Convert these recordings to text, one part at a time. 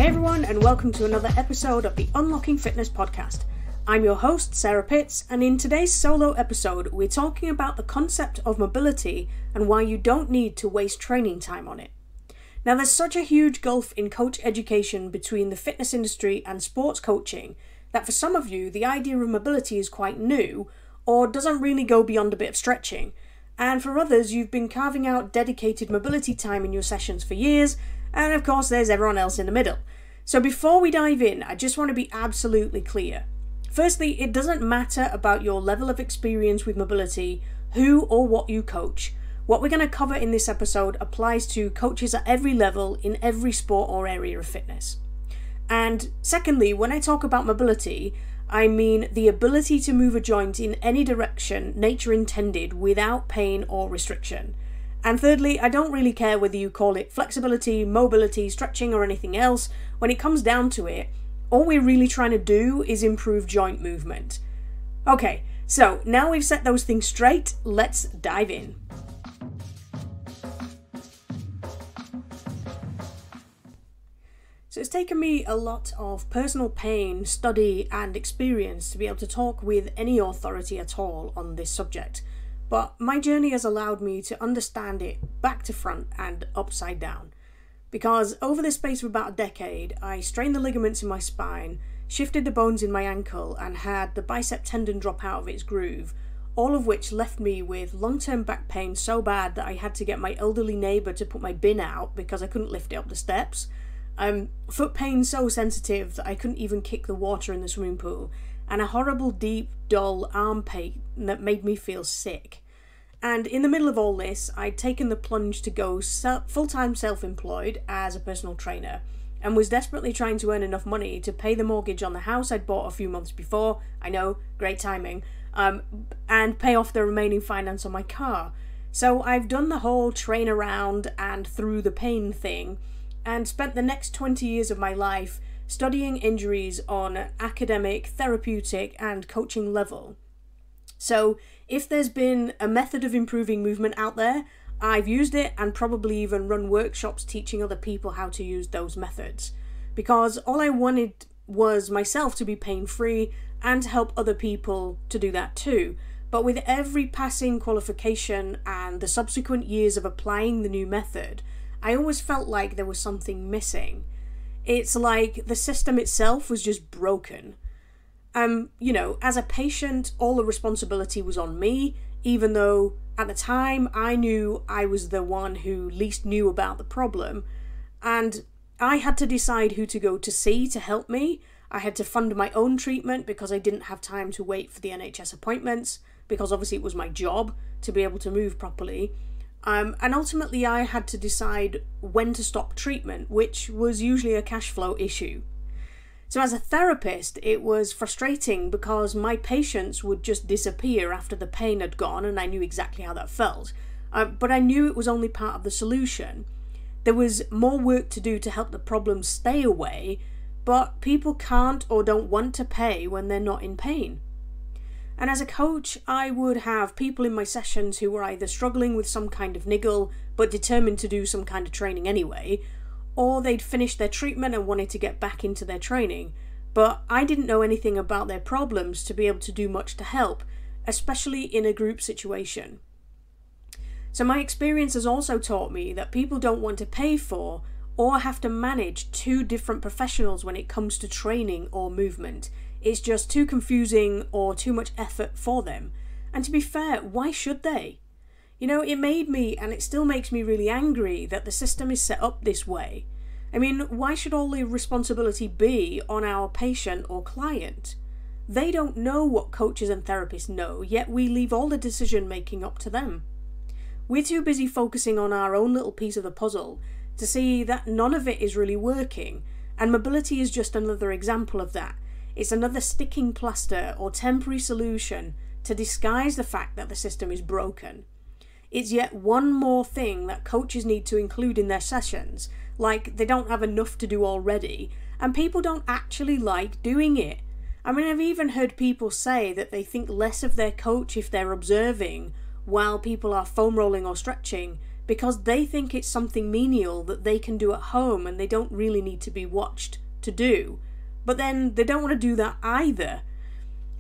everyone, and welcome to another episode of the Unlocking Fitness podcast. I'm your host, Sarah Pitts, and in today's solo episode, we're talking about the concept of mobility and why you don't need to waste training time on it. Now, there's such a huge gulf in coach education between the fitness industry and sports coaching that for some of you, the idea of mobility is quite new or doesn't really go beyond a bit of stretching. And for others, you've been carving out dedicated mobility time in your sessions for years, and of course, there's everyone else in the middle. So before we dive in, I just want to be absolutely clear. Firstly, it doesn't matter about your level of experience with mobility, who or what you coach. What we're going to cover in this episode applies to coaches at every level in every sport or area of fitness. And secondly, when I talk about mobility, I mean the ability to move a joint in any direction nature intended without pain or restriction. And thirdly, I don't really care whether you call it flexibility, mobility, stretching or anything else. When it comes down to it, all we're really trying to do is improve joint movement. Okay, so now we've set those things straight, let's dive in. So it's taken me a lot of personal pain, study and experience to be able to talk with any authority at all on this subject. But my journey has allowed me to understand it back to front and upside down. Because over the space of about a decade, I strained the ligaments in my spine, shifted the bones in my ankle and had the bicep tendon drop out of its groove, all of which left me with long-term back pain so bad that I had to get my elderly neighbour to put my bin out because I couldn't lift it up the steps. Foot pain so sensitive that I couldn't even kick the water in the swimming pool, and a horrible deep, dull arm pain that made me feel sick. And in the middle of all this, I'd taken the plunge to go full-time self-employed as a personal trainer and was desperately trying to earn enough money to pay the mortgage on the house I'd bought a few months before, I know, great timing, and pay off the remaining finance on my car. So I've done the whole train around and through the pain thing and spent the next 20 years of my life studying injuries on academic, therapeutic and coaching level. So if there's been a method of improving movement out there, I've used it and probably even run workshops teaching other people how to use those methods. Because all I wanted was myself to be pain-free and to help other people to do that too. But with every passing qualification and the subsequent years of applying the new method, I always felt like there was something missing. It's like the system itself was just broken. As a patient, all the responsibility was on me, even though at the time I knew I was the one who least knew about the problem. And I had to decide who to go to see to help me. I had to fund my own treatment because I didn't have time to wait for the NHS appointments, because obviously it was my job to be able to move properly. And ultimately I had to decide when to stop treatment, which was usually a cash flow issue. So as a therapist, it was frustrating because my patients would just disappear after the pain had gone, and I knew exactly how that felt. But I knew it was only part of the solution. There was more work to do to help the problem stay away, but people can't or don't want to pay when they're not in pain. And as a coach, I would have people in my sessions who were either struggling with some kind of niggle, but determined to do some kind of training anyway, or they'd finished their treatment and wanted to get back into their training, but I didn't know anything about their problems to be able to do much to help, especially in a group situation. So my experience has also taught me that people don't want to pay for or have to manage two different professionals when it comes to training or movement. It's just too confusing or too much effort for them. And to be fair, why should they? It made me, and it still makes me really angry that the system is set up this way. I mean, why should all the responsibility be on our patient or client? They don't know what coaches and therapists know, yet we leave all the decision making up to them. We're too busy focusing on our own little piece of the puzzle to see that none of it is really working, and mobility is just another example of that. It's another sticking plaster or temporary solution to disguise the fact that the system is broken. It's yet one more thing that coaches need to include in their sessions, like they don't have enough to do already, and people don't actually like doing it. I mean, I've even heard people say that they think less of their coach if they're observing while people are foam rolling or stretching because they think it's something menial that they can do at home and they don't really need to be watched to do. But then they don't want to do that either.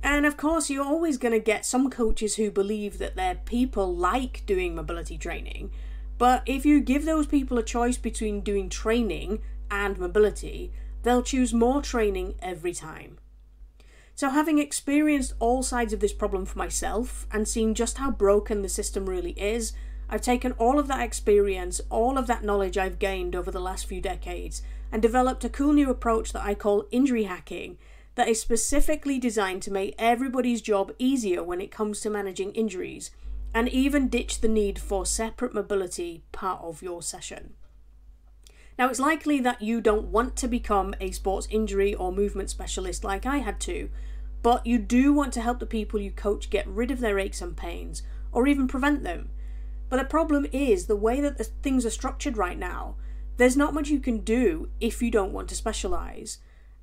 And of course, you're always going to get some coaches who believe that their people like doing mobility training. But if you give those people a choice between doing training and mobility, they'll choose more training every time. So having experienced all sides of this problem for myself and seen just how broken the system really is, I've taken all of that experience, all of that knowledge I've gained over the last few decades, and developed a cool new approach that I call injury hacking, that is specifically designed to make everybody's job easier when it comes to managing injuries, and even ditch the need for separate mobility part of your session. Now, it's likely that you don't want to become a sports injury or movement specialist like I had to, but you do want to help the people you coach get rid of their aches and pains, or even prevent them. But the problem is the way that things are structured right now, there's not much you can do if you don't want to specialise.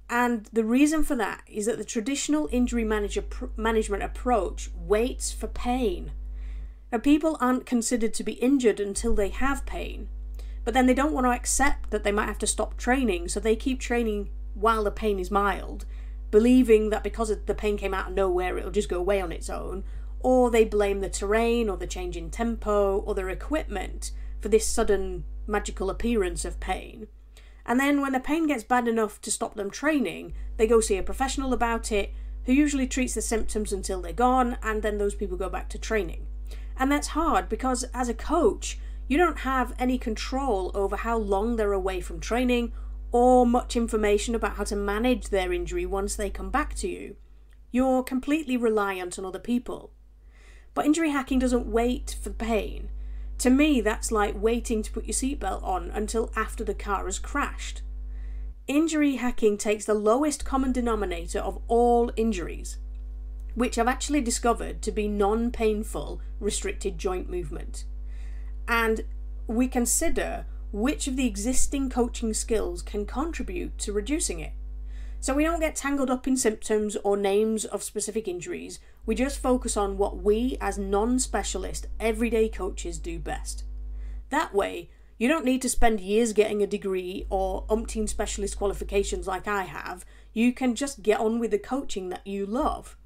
And the reason for that is that the traditional injury management approach waits for pain. Now, people aren't considered to be injured until they have pain, but then they don't want to accept that they might have to stop training, so they keep training while the pain is mild, believing that because the pain came out of nowhere it'll just go away on its own, or they blame the terrain or the change in tempo or their equipment for this sudden magical appearance of pain. And then when the pain gets bad enough to stop them training, they go see a professional about it, who usually treats the symptoms until they're gone, and then those people go back to training. And that's hard because as a coach, you don't have any control over how long they're away from training or much information about how to manage their injury once they come back to you. You're completely reliant on other people. But injury hacking doesn't wait for pain. To me, that's like waiting to put your seatbelt on until after the car has crashed. Injury hacking takes the lowest common denominator of all injuries, which I've actually discovered to be non-painful restricted joint movement. And we consider which of the existing coaching skills can contribute to reducing it. So we don't get tangled up in symptoms or names of specific injuries, we just focus on what we as non-specialist everyday coaches do best. That way, you don't need to spend years getting a degree or umpteen specialist qualifications like I have, you can just get on with the coaching that you love.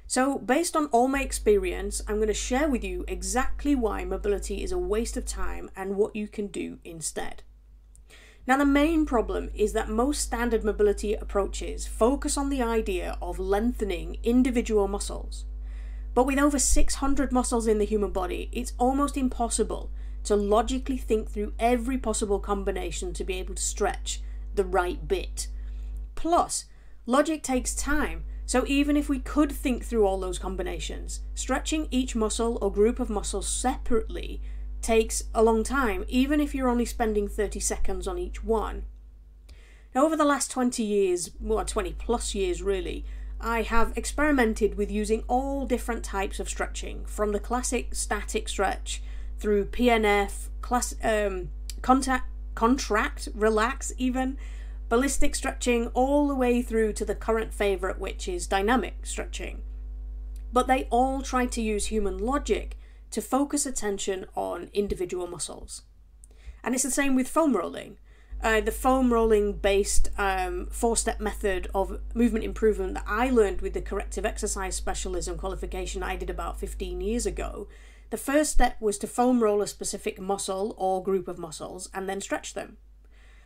So based on all my experience, I'm going to share with you exactly why mobility is a waste of time and what you can do instead. Now, the main problem is that most standard mobility approaches focus on the idea of lengthening individual muscles. But with over 600 muscles in the human body, it's almost impossible to logically think through every possible combination to be able to stretch the right bit. Plus, logic takes time, so even if we could think through all those combinations, stretching each muscle or group of muscles separately takes a long time, even if you're only spending 30 seconds on each one. Now, over the last 20 years, well, 20 plus years really, I have experimented with using all different types of stretching, from the classic static stretch through PNF, contract, relax even, ballistic stretching, all the way through to the current favourite, which is dynamic stretching. But they all try to use human logic to focus attention on individual muscles. And it's the same with foam rolling. The foam rolling based 4-step method of movement improvement that I learned with the corrective exercise specialism qualification I did about 15 years ago. The first step was to foam roll a specific muscle or group of muscles and then stretch them.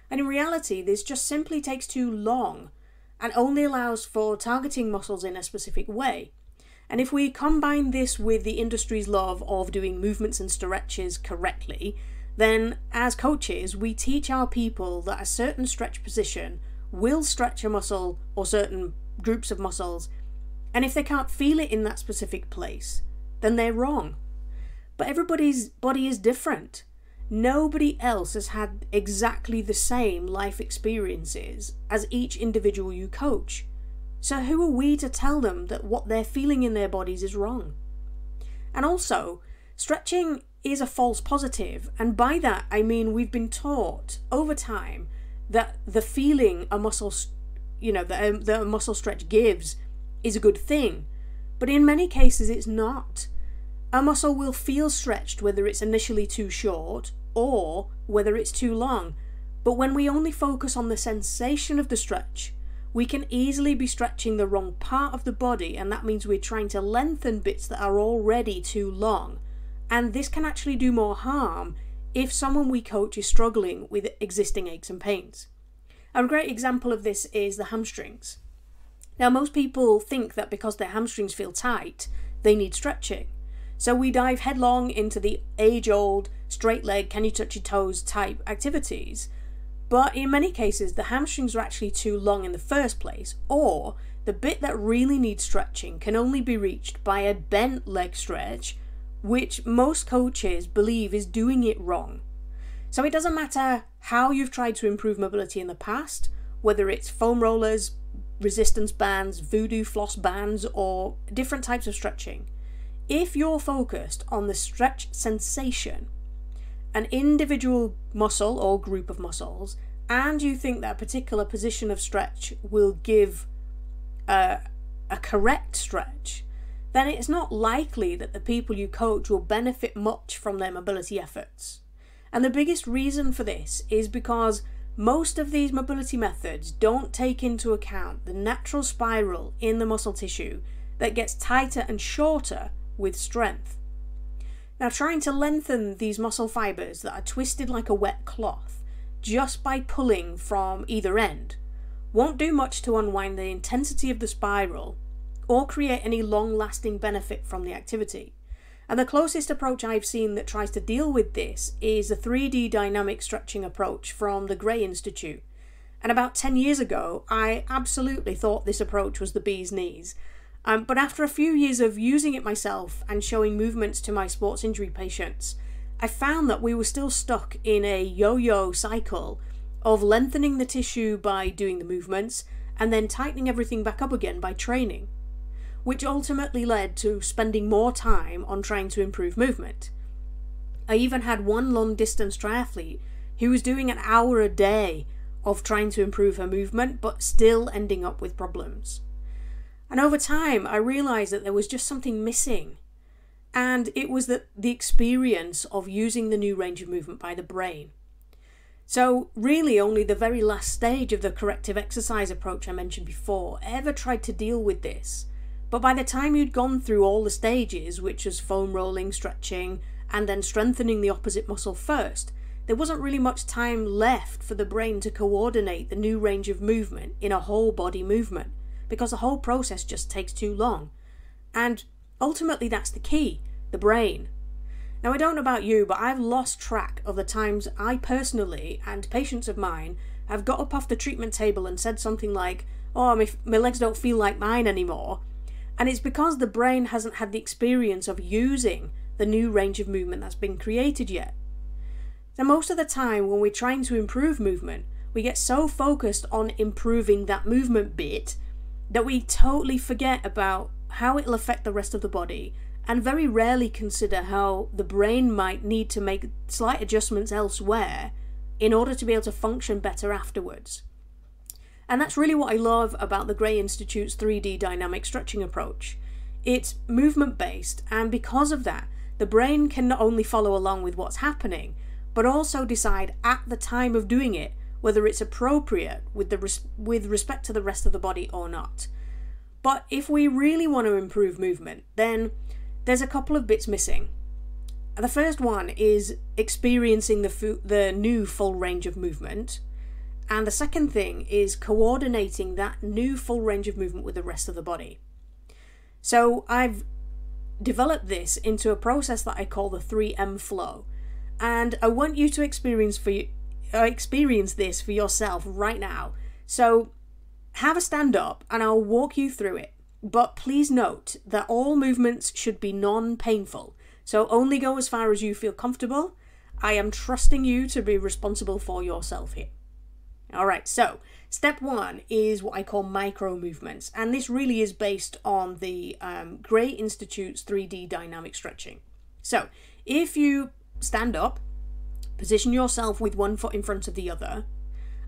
And in reality, this just simply takes too long and only allows for targeting muscles in a specific way. And if we combine this with the industry's love of doing movements and stretches correctly, then as coaches, we teach our people that a certain stretch position will stretch a muscle or certain groups of muscles, and if they can't feel it in that specific place, then they're wrong. But everybody's body is different. Nobody else has had exactly the same life experiences as each individual you coach. So who are we to tell them that what they're feeling in their bodies is wrong? And also, stretching is a false positive, and by that I mean we've been taught over time that the feeling a muscle, that a muscle stretch gives is a good thing, but in many cases it's not. A muscle will feel stretched whether it's initially too short or whether it's too long, but when we only focus on the sensation of the stretch, we can easily be stretching the wrong part of the body, and that means we're trying to lengthen bits that are already too long. And this can actually do more harm if someone we coach is struggling with existing aches and pains. A great example of this is the hamstrings. Now, most people think that because their hamstrings feel tight, they need stretching. So we dive headlong into the age-old, straight leg, can you touch your toes type activities. But in many cases, the hamstrings are actually too long in the first place, or the bit that really needs stretching can only be reached by a bent leg stretch, which most coaches believe is doing it wrong. So it doesn't matter how you've tried to improve mobility in the past, whether it's foam rollers, resistance bands, voodoo floss bands, or different types of stretching. If you're focused on the stretch sensation, an individual muscle or group of muscles, and you think that a particular position of stretch will give a correct stretch, then it's not likely that the people you coach will benefit much from their mobility efforts. And the biggest reason for this is because most of these mobility methods don't take into account the natural spiral in the muscle tissue that gets tighter and shorter with strength. Now, trying to lengthen these muscle fibers that are twisted like a wet cloth just by pulling from either end won't do much to unwind the intensity of the spiral or create any long-lasting benefit from the activity. And the closest approach I've seen that tries to deal with this is the 3D dynamic stretching approach from the Gray Institute. And about 10 years ago, I absolutely thought this approach was the bee's knees. But after a few years of using it myself and showing movements to my sports injury patients, I found that we were still stuck in a yo-yo cycle of lengthening the tissue by doing the movements and then tightening everything back up again by training, which ultimately led to spending more time on trying to improve movement. I even had one long-distance triathlete who was doing an hour a day of trying to improve her movement but still ending up with problems. And over time, I realised that there was just something missing. And it was the experience of using the new range of movement by the brain. So really only the very last stage of the corrective exercise approach I mentioned before ever tried to deal with this. But by the time you'd gone through all the stages, which was foam rolling, stretching, and then strengthening the opposite muscle first, there wasn't really much time left for the brain to coordinate the new range of movement in a whole body movement, because the whole process just takes too long. And ultimately that's the key, the brain. Now, I don't know about you, but I've lost track of the times I personally and patients of mine have got up off the treatment table and said something like, oh, my legs don't feel like mine anymore. And it's because the brain hasn't had the experience of using the new range of movement that's been created yet. So most of the time when we're trying to improve movement, we get so focused on improving that movement bit that we totally forget about how it'll affect the rest of the body, and very rarely consider how the brain might need to make slight adjustments elsewhere in order to be able to function better afterwards. And that's really what I love about the Gray Institute's 3D dynamic stretching approach. It's movement-based, and because of that, the brain can not only follow along with what's happening, but also decide at the time of doing it whether it's appropriate with respect to the rest of the body or not. But if we really want to improve movement, then there's a couple of bits missing. The first one is experiencing the new full range of movement, and the second thing is coordinating that new full range of movement with the rest of the body. So I've developed this into a process that I call the 3M flow, and I want you to experience this for yourself right now. So have a stand up and I'll walk you through it. But please note that all movements should be non-painful. So only go as far as you feel comfortable. I am trusting you to be responsible for yourself here. Alright, so step one is what I call micro movements. And this really is based on the Gray Institute's 3D dynamic stretching. So if you stand up, position yourself with one foot in front of the other.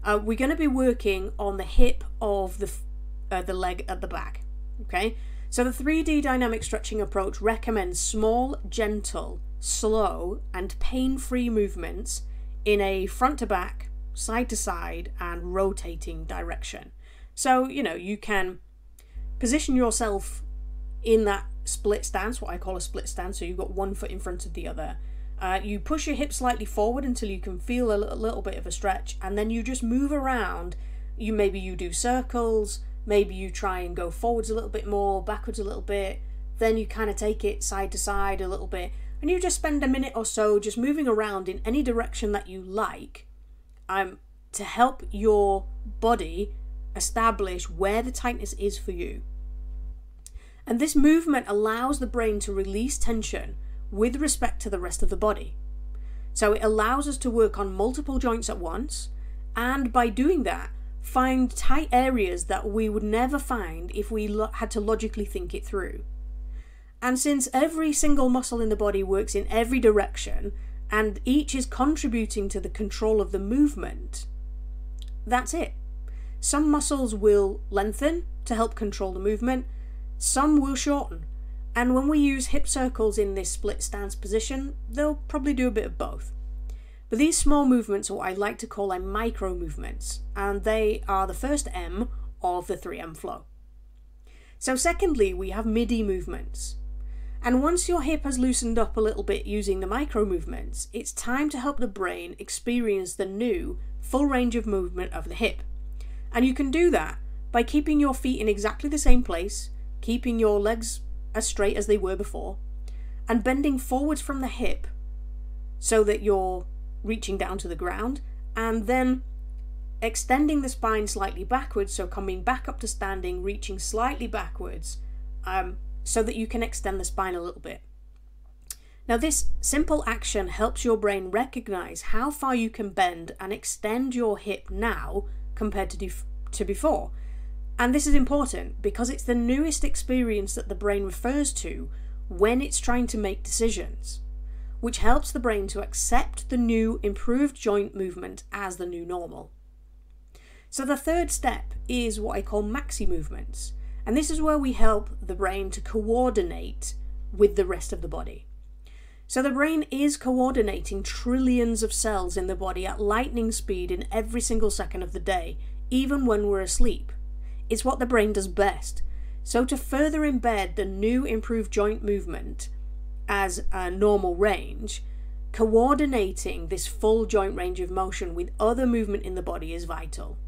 We're going to be working on the hip of the leg at the back. Okay, So the 3D dynamic stretching approach recommends small, gentle, slow and pain-free movements in a front to back, side to side and rotating direction. So, you can position yourself in that split stance, what I call a split stance, so you've got one foot in front of the other. You push your hips slightly forward until you can feel a little bit of a stretch, and then you just move around. Maybe you do circles, maybe you try and go forwards a little bit more, backwards a little bit, then you kind of take it side to side a little bit, and you just spend a minute or so just moving around in any direction that you like, to help your body establish where the tightness is for you. And this movement allows the brain to release tension with respect to the rest of the body. So it allows us to work on multiple joints at once, and by doing that, find tight areas that we would never find if we had to logically think it through. And since every single muscle in the body works in every direction, and each is contributing to the control of the movement, that's it. Some muscles will lengthen to help control the movement, some will shorten. And when we use hip circles in this split stance position, they'll probably do a bit of both. But these small movements are what I like to call micro movements, and they are the first M of the 3M flow. So secondly, we have midi movements. And once your hip has loosened up a little bit using the micro movements, it's time to help the brain experience the new full range of movement of the hip. And you can do that by keeping your feet in exactly the same place, keeping your legs as straight as they were before, and bending forwards from the hip so that you're reaching down to the ground, and then extending the spine slightly backwards, so coming back up to standing, reaching slightly backwards, so that you can extend the spine a little bit. Now this simple action helps your brain recognize how far you can bend and extend your hip now compared to before. And this is important because it's the newest experience that the brain refers to when it's trying to make decisions, which helps the brain to accept the new improved joint movement as the new normal. So the third step is what I call Maxi Movements, and this is where we help the brain to coordinate with the rest of the body. So the brain is coordinating trillions of cells in the body at lightning speed in every single second of the day, even when we're asleep. It's what the brain does best. So to further embed the new improved joint movement as a normal range, coordinating this full joint range of motion with other movement in the body is vital.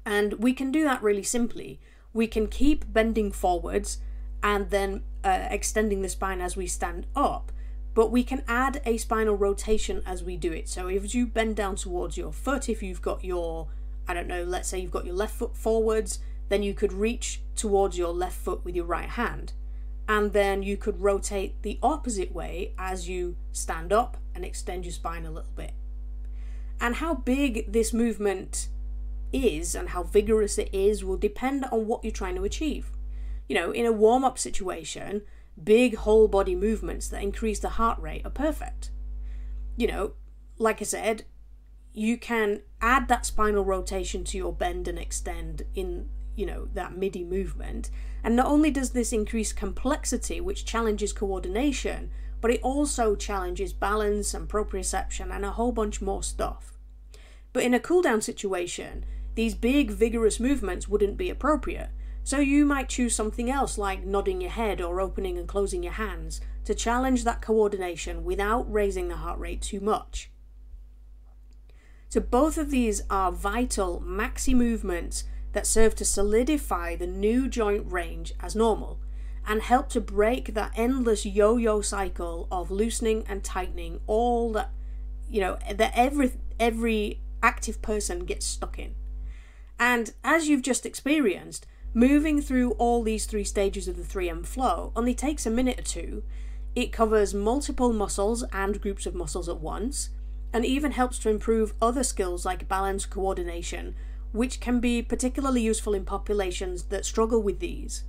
And we can do that really simply. We can keep bending forwards and then extending the spine as we stand up, but we can add a spinal rotation as we do it. So if you bend down towards your foot, if you've got your, let's say you've got your left foot forwards, then you could reach towards your left foot with your right hand. And then you could rotate the opposite way as you stand up and extend your spine a little bit. And how big this movement is and how vigorous it is will depend on what you're trying to achieve. In a warm-up situation, big whole body movements that increase the heart rate are perfect. Like I said, you can add that spinal rotation to your bend and extend in that midi movement. And not only does this increase complexity, which challenges coordination, but it also challenges balance and proprioception and a whole bunch more stuff. But in a cool down situation, these big vigorous movements wouldn't be appropriate. So you might choose something else like nodding your head or opening and closing your hands to challenge that coordination without raising the heart rate too much. So both of these are vital maxi movements that serve to solidify the new joint range as normal and help to break that endless yo-yo cycle of loosening and tightening, all that that every active person gets stuck in. And as you've just experienced, moving through all these 3 stages of the 3M flow only takes a minute or two. It covers multiple muscles and groups of muscles at once, and even helps to improve other skills like balance, coordination, which can be particularly useful in populations that struggle with these.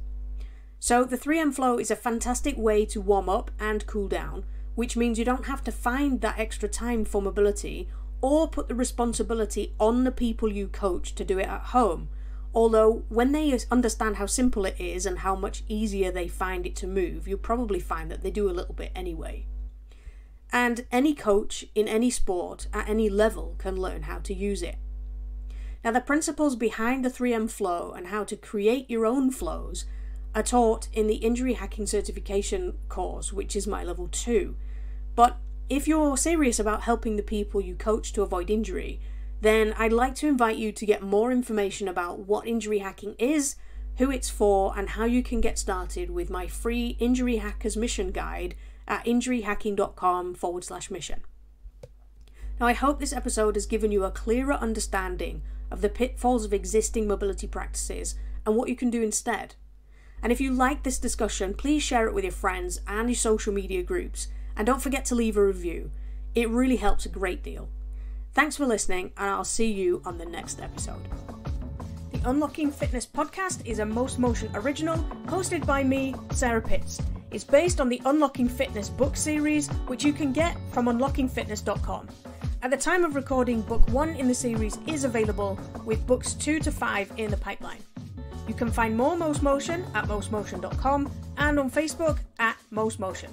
So the 3M flow is a fantastic way to warm up and cool down, which means you don't have to find that extra time for mobility or put the responsibility on the people you coach to do it at home, Although, when they understand how simple it is and how much easier they find it to move, you'll probably find that they do a little bit anyway. And any coach in any sport at any level can learn how to use it. Now, the principles behind the 3M flow and how to create your own flows are taught in the Injury Hacking Certification course, which is my level 2. But if you're serious about helping the people you coach to avoid injury, then I'd like to invite you to get more information about what injury hacking is, who it's for, and how you can get started with my free Injury Hackers Mission Guide at injuryhacking.com/mission. Now, I hope this episode has given you a clearer understanding of the pitfalls of existing mobility practices and what you can do instead. And if you like this discussion, please share it with your friends and your social media groups, and don't forget to leave a review. It really helps a great deal. Thanks for listening, and I'll see you on the next episode. The Unlocking Fitness podcast is a mostmotion original, hosted by me, Sarah Pitts. It's based on the Unlocking Fitness book series, which you can get from unlockingfitness.com. At the time of recording, book 1 in the series is available, with books 2 to 5 in the pipeline. You can find more mostmotion at mostmotion.com and on Facebook at mostmotion.